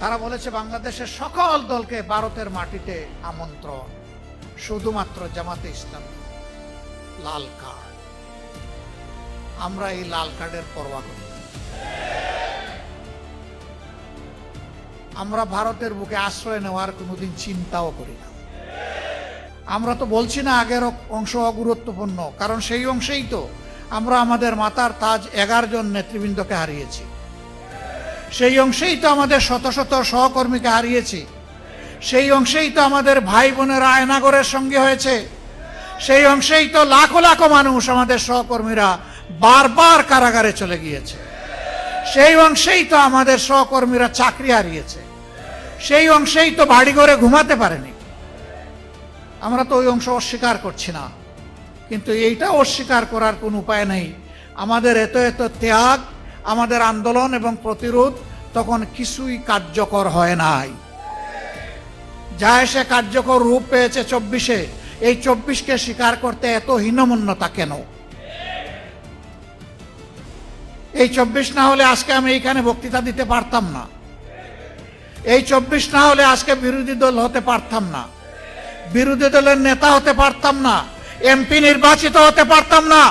তারা বলেছে বাংলাদেশের সকল দলকে ভারতের মাটিতে আমন্ত্রণ, শুধুমাত্র জামাতে ইসলামী লাল কার্ড। আমরা এই লাল কার্ডের পরোয়া করি না। আমরা ভারতের বুকে আশ্রয় নেওয়ার কোনোদিন চিন্তাও করি না। আমরা তো বলছি না আগের অংশ অগুরুত্বপূর্ণ, কারণ সেই অংশেই তো আমরা আমাদের মাতার তাজ 11 জন নেতৃবৃন্দকে হারিয়েছি। সেই অংশেই তো আমাদের শত শত সহকর্মীকে হারিয়েছি। সেই অংশেই তো আমাদের ভাই বোনেরা আয়নাগরের সঙ্গে হয়েছে। সেই অংশেই তো লাখো লাখো মানুষ, আমাদের সহকর্মীরা বারবার কারাগারে চলে গিয়েছে। সেই অংশেই তো আমাদের সহকর্মীরা চাকরি হারিয়েছে। সেই অংশেই তো বাড়ি ঘরে ঘুমাতে পারেনি। আমরা তো ওই অংশ অস্বীকার করছি না, কিন্তু এইটা অস্বীকার করার কোনো উপায় নেই। আমাদের এত এত ত্যাগ, আমাদের আন্দোলন এবং প্রতিরোধ তখন কিছুই কার্যকর হয় নাই। যা এসে কার্যকর রূপ পেয়েছে 24-এ, এই 24কে স্বীকার করতে এত হীনমন্যতা কেন? এই 24 না হলে আজকে আমি এইখানে বক্তৃতা দিতে পারতাম না। এই 24 না হলে আজকে বিরোধী দল হতে পারতাম না, বিরোধী দলের নেতা হতে পারতাম না, এমপি নির্বাচিত হতে পারতাম না,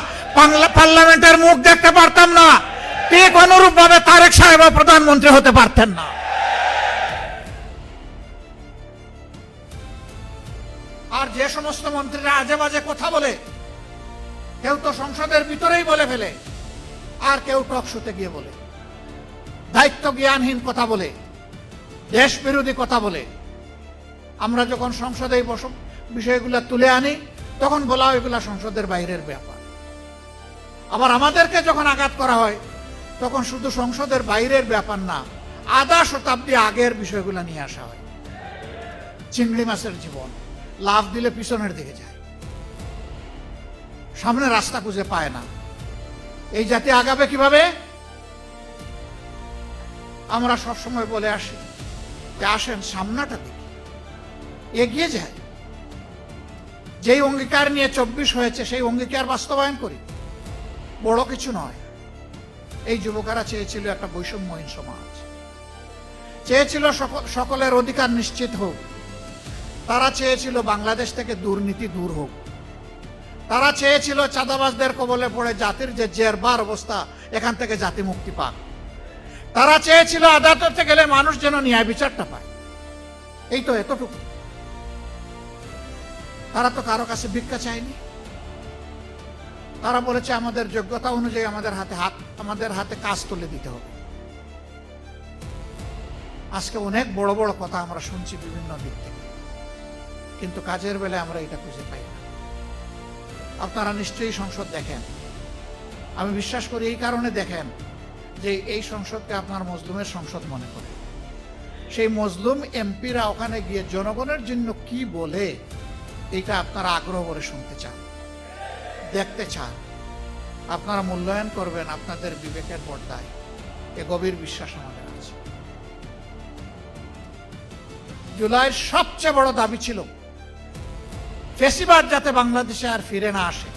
পার্লামেন্টের মুখ দেখতে পারতাম না, ঠিক অনুরূপ ভাবে তারেক সাহেব প্রধানমন্ত্রী হতে পারতেন না। আর যে সমস্ত মন্ত্রীরা আজে বাজে কথা বলে, কেউ তো সংসদের ভিতরেই বলে ফেলে, আর কেউ টক শোতে গিয়ে বলে, দায়িত্ব জ্ঞানহীন কথা বলে, দেশ বিরোধী কথা বলে। আমরা যখন সংসদে এই বিষয়গুলো তুলে আনি, তখন বলা হয় এগুলা সংসদের বাইরের ব্যাপার। আবার আমাদেরকে যখন আঘাত করা হয়, তখন শুধু সংসদের বাইরের ব্যাপার না, আধা শতাব্দী আগের বিষয়গুলো নিয়ে আসা হয়। চিংড়ি মাছের জীবন, লাফ দিলে পিছনের দিকে যায়, সামনে রাস্তা খুঁজে পায় না। এই জাতি আগাবে কিভাবে? আমরা সবসময় বলে আসি যে আসেন সামনাটা দেখি, এগিয়ে যায়। যেই অঙ্গীকার নিয়ে 24 হয়েছে, সেই অঙ্গীকার বাস্তবায়ন করি। বড় কিছু নয়। এই যুবকেরা চেয়েছিল একটা বৈষম্যহীন সমাজ, চেয়েছিল সকলের অধিকার নিশ্চিত হোক। তারা চেয়েছিল বাংলাদেশ থেকে দুর্নীতি দূর হোক। তারা চেয়েছিল চাঁদাবাজদের কবলে পড়ে জাতির যে জেরবার অবস্থা, এখান থেকে জাতি মুক্তি পাক। তারা চেয়েছিল আদালতে গেলে মানুষ যেন ন্যায় বিচারটা পায়। এই তো এতটুকু। তারা তো কারো কাছে ভিক্ষা চায়নি। তারা বলেছে আমাদের যোগ্যতা অনুযায়ী আমাদের হাতে কাজ তুলে দিতে হবে। আজকে অনেক বড় বড় কথা আমরা শুনছি বিভিন্ন দিক থেকে, কিন্তু কাজের বেলায় আমরা এটা খুঁজে পাই না। আপনারা নিশ্চয়ই সংসদ দেখেন। আমি বিশ্বাস করি এই কারণে দেখেন যে এই সংসদকে আপনার মজলুমের সংসদ মনে করে। সেই মজলুম এমপিরা ওখানে গিয়ে জনগণের জন্য কি বলে, এটা আপনারা আগ্রহ করে শুনতে চান, দেখতে চান। আপনারা মূল্যায়ন করবেন আপনাদের বিবেকের পর্দায়। এ গভীর বিশ্বাস আমাদের আছে। জুলাইয়ের সবচেয়ে বড় দাবি ছিল ফ্যাসিবাদ যাতে বাংলাদেশে আর ফিরে না আসে,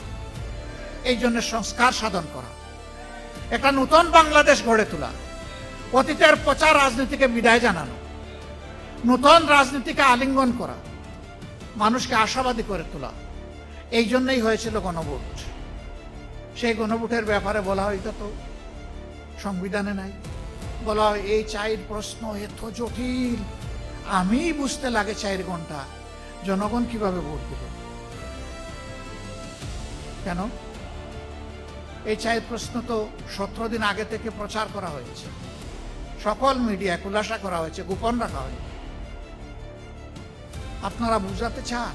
এই জন্য সংস্কার সাধন করা, একটা নতুন বাংলাদেশ গড়ে তোলা, অতীতের পচা রাজনীতিকে বিদায় জানানো, নতুন রাজনীতিকে আলিঙ্গন করা, মানুষকে আশাবাদী করে তোলা। এই জন্যই হয়েছিল গণভোট। সেই গণভোটের ব্যাপারে বলা হয় এটা তো সংবিধানে নাই। বলা হয় এই 4 প্রশ্ন এত জটিল, আমি বুঝতে লাগে 4 ঘন্টা, জনগণ কিভাবে ভোট দিল? কেন? এই 4 প্রশ্ন তো 17 দিন আগে থেকে প্রচার করা হয়েছে, সকল মিডিয়া খুলাসা করা হয়েছে, গোপন রাখা হয়নি। আপনারা বুঝাতে চান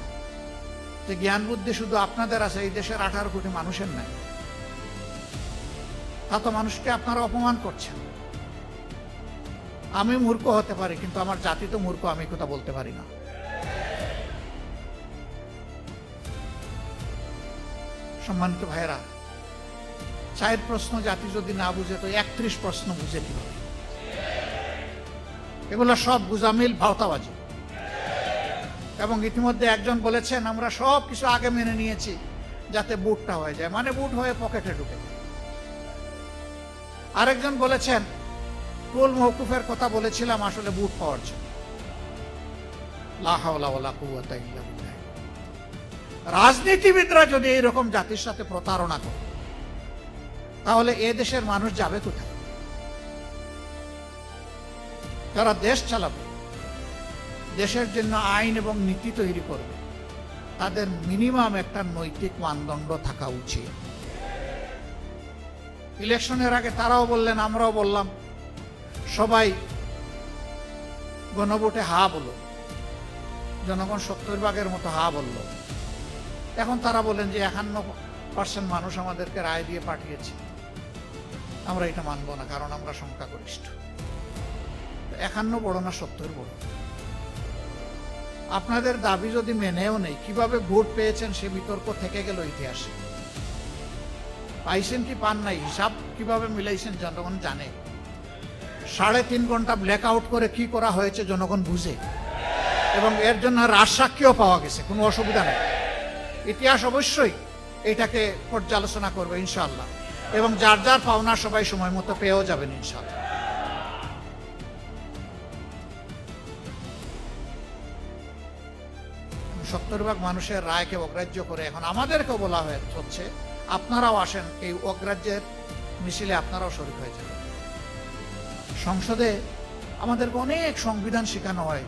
যে জ্ঞান বুদ্ধি শুধু আপনাদের আছে, এই দেশের 18 কোটি মানুষের নাই। তা তো মানুষকে আপনারা অপমান করছেন। আমি মূর্খ হতে পারি, কিন্তু আমার জাতি তো মূর্খ, আমি কথা বলতে পারি না। সম্মানিত ভাইয়েরা, 4 প্রশ্ন জাতি যদি না বুঝে তো 31 প্রশ্ন বুঝে কিভাবে? এগুলো সব গুজামিল, ভাওতাবাজি। এবং ইতিমধ্যে একজন বলেছেন আমরা সব কিছু আগে মেনে নিয়েছি যাতে বুটটা হয়ে যায়, মানে বুট হয়ে পকেটে ঢুকে যায়। আরেকজন বলেছেন কুল মওকুফের কথা বলেছিলাম আসলে বুট পাওয়ার জন্য। লা হাওলা ওয়ালা কুওয়াতা ইল্লা বিল্লাহ। রাজনীতিবিদরা যদি এরকম জাতির সাথে প্রতারণা করে তাহলে এ দেশের মানুষ যাবে কোথায়? যারা দেশ চালাবে, দেশের জন্য আইন এবং নীতি তৈরি করবে, তাদের মিনিমাম একটা নৈতিক মানদণ্ড থাকা উচিত। ইলেকশনের আগে তারাও বললেন, আমরাও বললাম, সবাই গণভোটে হা বলল, জনগণ 70% মতো হা বলল। এখন তারা বলেন যে 51% মানুষ আমাদেরকে রায় দিয়ে পাঠিয়েছে, আমরা এটা মানবো না, কারণ আমরা সংখ্যাগরিষ্ঠ। 51 বড় না 70 বড়? আপনাদের দাবি যদি মেনেও নেই, কিভাবে ভোট পেয়েছেন সে বিতর্ক থেকে গেল ইতিহাসে। পাইছেন কি পান নাই, হিসাব কিভাবে মিলাইছেন জনগণ জানে। 3.5 ঘন্টা ব্ল্যাক আউট করে কি করা হয়েছে জনগণ বুঝে, এবং এর জন্য রাজসাক্ষীও পাওয়া গেছে, কোনো অসুবিধা নেই। ইতিহাস অবশ্যই এটাকে পর্যালোচনা করবে ইনশাআল্লাহ, এবং যার যার পাওনা সবাই সময় মতো পেয়েও যাবেন ইনশাআল্লাহ। 70% মানুষের রায়কে অগ্রাহ্য করে এখন আমাদেরকেও বলা হচ্ছে আপনারাও আসেন, এই অগ্রাহ্যের মিছিলে আপনারাও শরীক হয়ে যান। সংসদে আমাদেরকে অনেক সংবিধান শেখানো হয়,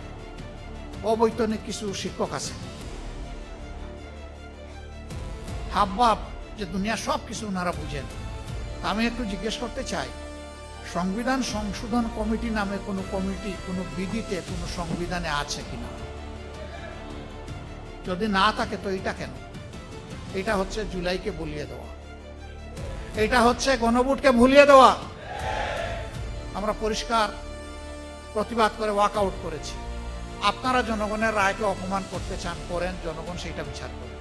অবৈতনিক কিছু শিক্ষক আছে, হাবভাব যে দুনিয়া সব কিছু ওনারা বুঝেন। আমি একটু জিজ্ঞেস করতে চাই, সংবিধান সংশোধন কমিটি নামে কোনো কমিটি কোনো বিধিতে কোনো সংবিধানে আছে কিনা? যদি না থাকে তো এটা কেন? এটা হচ্ছে জুলাইকে ভুলিয়ে দেওয়া, এটা হচ্ছে গণভোটকে ভুলিয়ে দেওয়া। আমরা পরিষ্কার প্রতিবাদ করে ওয়াক আউট করেছি। আপনারা জনগণের রায়কে অপমান করতে চান, করেন, জনগণ সেটা বিচার করে।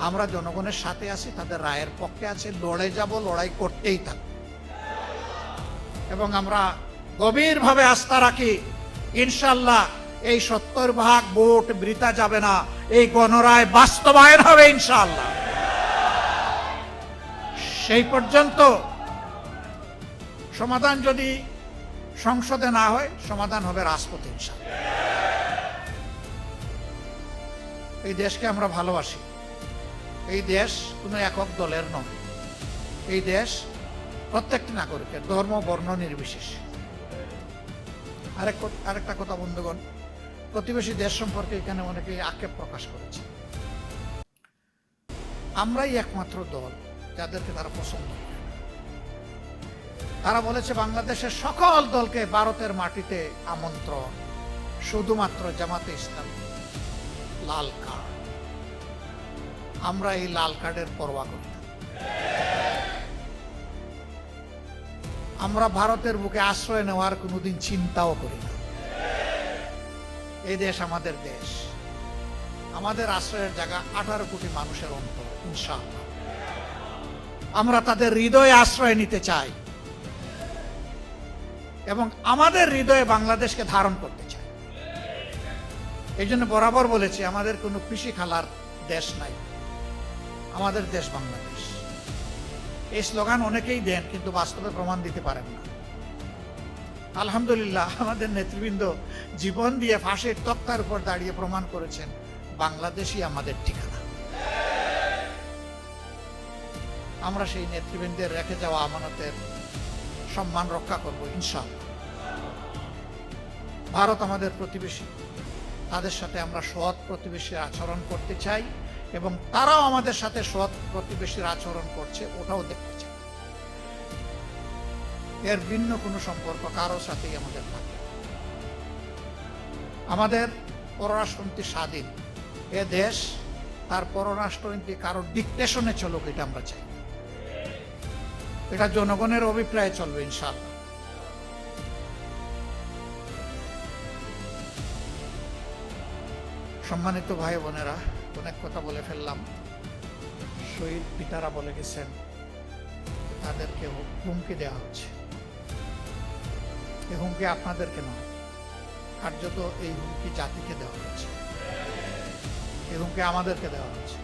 আমরা জনগণের সাথে আছি, তাদের রায়ের পক্ষে আছে, লড়ে যাব, লড়াই করতেই থাকব, এবং আমরা গভীরভাবে আস্থা রাখি ইনশাআল্লাহ এই 70% ভোট বৃথা যাবে না, এই গণরায় বাস্তবায়ন হবে ইনশাআল্লাহ। সেই পর্যন্ত সমাধান যদি সংসদে না হয়, সমাধান হবে রাজপথে ইনশাআল্লাহ। এই দেশকে আমরা ভালোবাসি, এই দেশ কোনো একক দলের নয়, এই দেশ প্রত্যেকটি নাগরিকের, ধর্ম বর্ণ নির্বিশেষে। আরেকটা কথা বন্ধুগণ, প্রতিবেশী দেশ সম্পর্কে এখানে অনেকে আক্ষেপ প্রকাশ করেছে। আমরাই একমাত্র দল যাদেরকে তারা পছন্দ করে। তারা বলেছে বাংলাদেশের সকল দলকে ভারতের মাটিতে আমন্ত্রণ, শুধুমাত্র জামাতে ইসলামী লাল কার্ড। আমরা এই লাল কার্ডের পরোয়া করি না। আমরা ভারতের বুকে আশ্রয় নেওয়ার কোনোদিন চিন্তাও করি না। এই দেশ আমাদের দেশ, আমাদের আশ্রয়ের জায়গা 18 কোটি মানুষের অন্তর ইনশাআল্লাহ। আমরা তাদের হৃদয়ে আশ্রয় নিতে চাই এবং আমাদের হৃদয়ে বাংলাদেশকে ধারণ করতে চাই। এই জন্য বরাবর বলেছি, আমাদের কোনো পিসি খালার দেশ নাই, আমাদের দেশ বাংলাদেশ। এই স্লোগান অনেকেই দেন, কিন্তু বাস্তবে প্রমাণ দিতে পারেন না। আলহামদুলিল্লাহ, আমাদের নেতৃবৃন্দ জীবন দিয়ে ফাঁসির তক্তার উপর দাঁড়িয়ে প্রমাণ করেছেন বাংলাদেশই আমাদের ঠিকানা। আমরা সেই নেতৃবৃন্দের রেখে যাওয়া আমানতের সম্মান রক্ষা করব ইনশাআল্লাহ। ভারত আমাদের প্রতিবেশী, তাদের সাথে আমরা সৎ প্রতিবেশীর আচরণ করতে চাই, এবং তারাও আমাদের সাথে সৎ প্রতিবেশীর আচরণ করছে ওটাও দেখতে চাই। এর ভিন্ন কোনো সম্পর্ক কারোর সাথেই আমাদের থাকে। আমাদের পররাষ্ট্রনীতি স্বাধীন, এ দেশ তার পররাষ্ট্রনীতি কারোর ডিকটেশনে চলুক এটা আমরা চাই। এটা জনগণের অভিপ্রায়ে চলবে ইনশাআল্লাহ। সম্মানিত ভাই বোনেরা, অনেক কথা বলে ফেললাম। শহীদ পিতারা বলে গেছেন তাদেরকে হুমকি দেওয়া হচ্ছে। এই হুমকি আপনাদেরকে নয়, কার্যত এই হুমকি জাতিকে দেওয়া হচ্ছে, এই হুমকি আমাদেরকে দেওয়া হচ্ছে।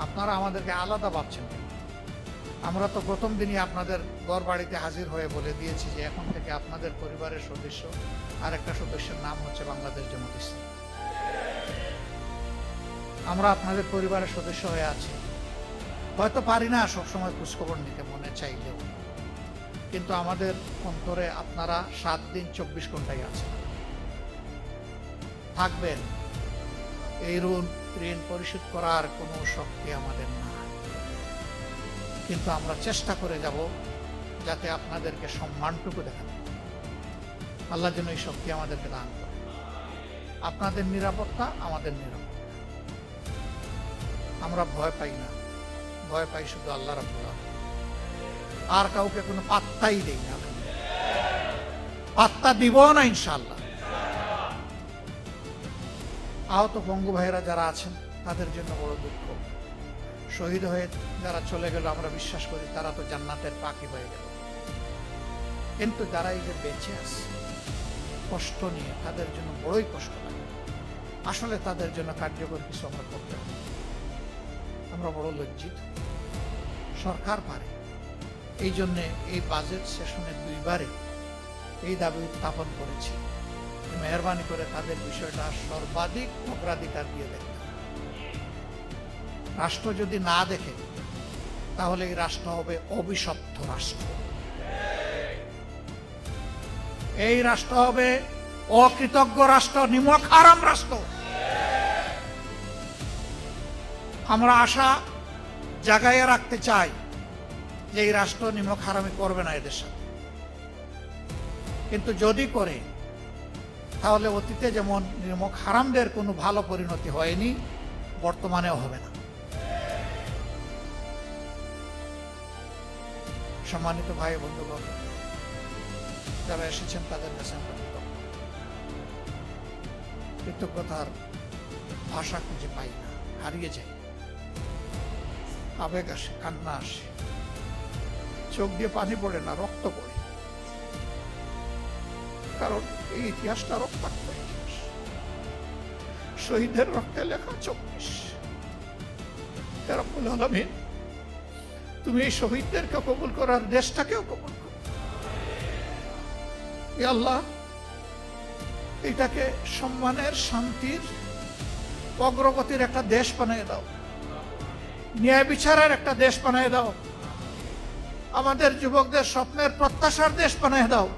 আপনারা আমাদেরকে আলাদা ভাবছেন, আমরা তো প্রথম দিনই আপনাদের ঘর বাড়িতে হাজির হয়ে বলে দিয়েছি যে এখন থেকে আপনাদের পরিবারের সদস্য আর একটা সদস্যের নাম হচ্ছে বাংলাদেশ জামাত ইসলামী। আমরা আপনাদের পরিবারের সদস্য হয়ে আছি। হয়তো পারি না সবসময় খোঁজখবর নিতে মনে চাইলেও, কিন্তু আমাদের অন্তরে আপনারা 7 দিন 24 ঘন্টায় আছেন, থাকবেন। এই ঋণ পরিশোধ করার কোনো শক্তি আমাদের না, কিন্তু আমরা চেষ্টা করে যাব যাতে আপনাদেরকে সম্মানটুকু দেখানো। আল্লাহ যেন এই শক্তি আমাদেরকে দান করে। আপনাদের নিরাপত্তা আমাদের নিরাপত্তা। আমরা ভয় পাই না, ভয় পাই শুধু আল্লাহ রাব্বুল আলামিন। আর কাউকে কোনো পাত্তাই দেই না, পাত্তা দিব না ইনশাআল্লাহ। আহত পঙ্গু ভাইয়েরা যারা আছেন তাদের জন্য বড় দুঃখ। শহীদ হয়ে যারা চলে গেল আমরা বিশ্বাস করি তারা তো জান্নাতের পাখি হয়ে গেল, কিন্তু যারা এই যে বেঁচে আছে কষ্ট নিয়ে, তাদের জন্য বড়ই কষ্ট লাগে। আসলে তাদের জন্য কার্যকর কিছু আমরা করতে হবে। আমরা বড় লজ্জিত। সরকার পারে, এই জন্যে এই বাজেট সেশনে 2 বারে এই দাবি উত্থাপন করেছি, মেহরবানি করে তাদের বিষয়টা সর্বাধিক অগ্রাধিকার দিয়ে দেখতে। রাষ্ট্র যদি না দেখে তাহলে এই রাষ্ট্র হবে অভিশপ্ত রাষ্ট্র। এই রাষ্ট্র হবে অকৃতজ্ঞ রাষ্ট্র, নিমক হারাম রাষ্ট্র। আমরা আশা জাগাইয়া রাখতে চাই যে এই রাষ্ট্র নিমক হারামি করবে না এদের সাথে, কিন্তু যদি করে তাহলে অতীতে যেমন নিমক হারামদের কোনো ভালো পরিণতি হয়নি, বর্তমানেও হবে না। সম্মানিত ভাই বন্ধুগণ যারা এসেছেন তাদের কাছে আমরা কৃতজ্ঞতার ভাষা খুঁজে পাই না, হারিয়ে যাই। আবেগ আসে, কান্না আসে, চোখ দিয়ে পানি পড়ে না, রক্ত পড়ে। কারণ এই ইতিহাসটা রক্তাক্ত ইতিহাস, শহীদের রক্তে লেখা 24। হে রব্বুল আলামিন, তুমি এই শহীদদেরকে কবুল করার দেশটাকেও কবুল করো। হে আল্লাহ, এটাকে সম্মানের, শান্তির, অগ্রগতির একটা দেশ বানিয়ে দাও, ন্যায় বিচারের একটা দেশ বানিয়ে দাও, আমাদের যুবকদের স্বপ্নের প্রত্যাশার দেশ বানিয়ে দাও,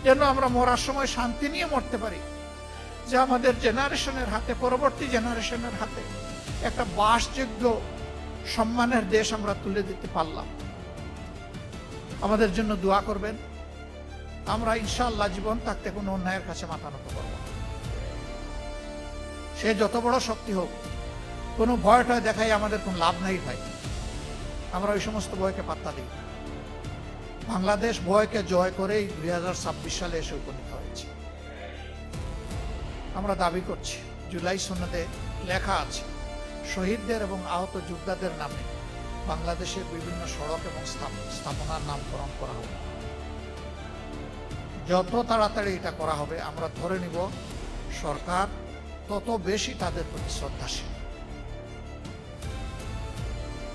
যেন আমরা মরার সময় শান্তি নিয়ে মরতে পারি, যে আমাদের জেনারেশনের হাতে, পরবর্তী জেনারেশনের হাতে একটা বাসযোগ্য সম্মানের দেশ আমরা তুলে দিতে পারলাম। আমাদের জন্য দোয়া করবেন। আমরা ইনশাআল্লাহ জীবন থাকতে কোনো অন্যায়ের কাছে মাথা নত করব না। সে যত বড় শক্তি হোক, কোনো ভয়টা দেখাই আমাদের কোনো লাভ নাই ভাই। আমরা ওই সমস্ত ভয়কে পাত্তা দিই। বাংলাদেশ ভয়কে জয় করেই 2026 সালে এসে উপনীত হয়েছে। আমরা দাবি করছি, জুলাই সনদে লেখা আছে শহীদদের এবং আহত যোদ্ধাদের নামে বাংলাদেশের বিভিন্ন সড়ক এবং স্থাপনার নামকরণ করা হবে। যত তাড়াতাড়ি এটা করা হবে আমরা ধরে নিব সরকার তত বেশি তাদের প্রতি শ্রদ্ধাশীল।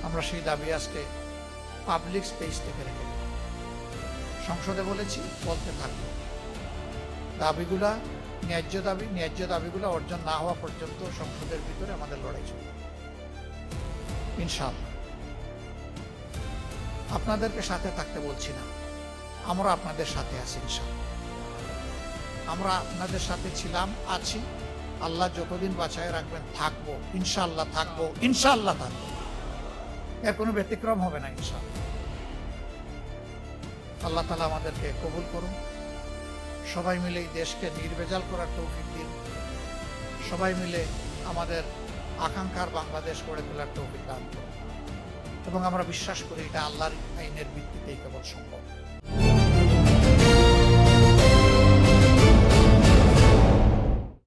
আমরা সেই দাবি আজকে পাবলিক স্পেস থেকে রেখে সংসদে বলেছি, বলতে থাকবো। দাবিগুলা ন্যায্য দাবিগুলো অর্জন না হওয়া পর্যন্ত সংসদের ভিতরে আমাদের লড়াই চলবে ইনশাআল্লাহ। আপনাদেরকে সাথে থাকতে বলছি না, আমরা আপনাদের সাথে আছি ইনশাআল্লাহ। আমরা আপনাদের সাথে ছিলাম, আছি। আল্লাহ যতদিন বাঁচায় রাখবেন থাকবো ইনশাআল্লাহ, থাকবো ইনশাআল্লাহ, থাকবো। এর কোনো ব্যতিক্রম হবে না ইনশাআল্লাহ। আল্লাহ তাআলা আমাদেরকে কবুল করুন। সবাই মিলে এই দেশকে নির্ভেজাল করার তৌফিক দিন। সবাই মিলে আমাদের আকাঙ্ক্ষার বাংলাদেশ গড়ে তোলার তৌফিক দান করুন। এবং আমরা বিশ্বাস করি এটা আল্লাহর আইনের ভিত্তিতেই কেবল সম্ভব।